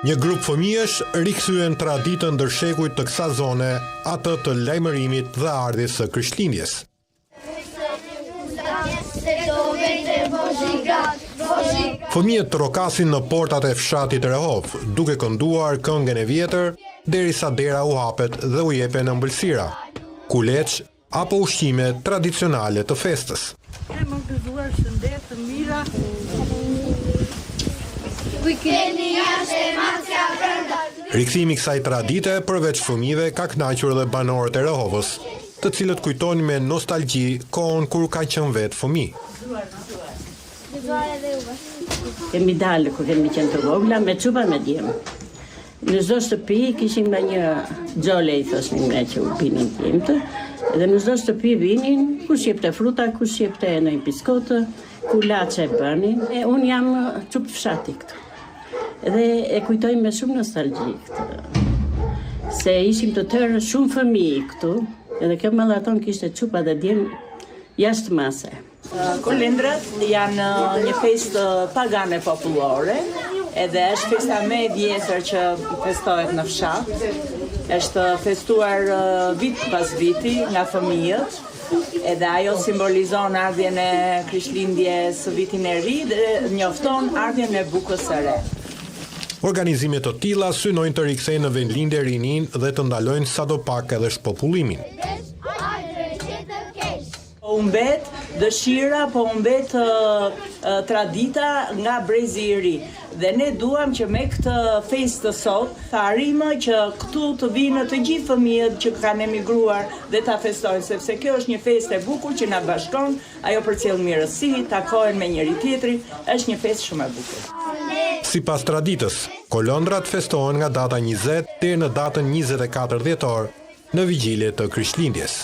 Një grup fëmijësh rikthyen traditën ndërshekujt të kësaj zone, atë të lajmërimit dhe ardhjes së Krishtlindjes. Fëmijët trokasin në portat e fshatit Rehov, duke kënduar këngën e vjetër, derisa dera u hapet dhe u jepen ëmbëlsira, kuleç apo ushqime tradicionale të festës. Më gëzuar shëndet të mira. Rikthimi i kësaj tradite përveç fëmijëve ka kënaqur edhe banorët e Rehovës, të cilët kujtojnë me nostalgji kohën kur ka qenë vetë fëmijë. Kemi dalë kur kemi qenë të vogla me çupa me djem. Në çdo shtëpi kishim një xhole, i thosnin me që u pinin djemtë, dhe në çdo shtëpi vinin, kush jepte fruta, kush jepte një biskotë, kulaçe bënin. Unë jam çup fshati këtu. Dhe e kujtoj me shumë nostalgji këtë. Se ishim të tërë shumë fëmijë këtu, edhe kjo mallaton kishte çupa dhe djem jashtë mase. Kolindrat janë një festë pagane popullore, edhe është festa më e vjetër që festohet në fshat. Është festuar vit pas viti nga fëmijët, edhe ajo simbolizon ardhjen e Krishtlindjes së vitin e ri dhe njofton ardhjen e bukës së re. Organizime të tilla synojnë të rikthejnë në vendlindje rinin dhe të ndalojnë sadopak edhe shpopullimin. Po mbet dëshira, po mbet tradita nga brezi i ri. Dhe ne duam që me këtë festë të sot të arrijmë që këtu të vinë të gjithë fëmijët që kanë emigruar dhe ta festojnë, sepse kjo është një festë e bukur që na bashkon, ajo përcjell mirësi, takohen me njëri tjetrin, është një festë shumë e bukur. Sipas traditës, kolondrat festohen nga data 20 deri në datën 24 dhjetor në vigjilje të Krishtlindjes.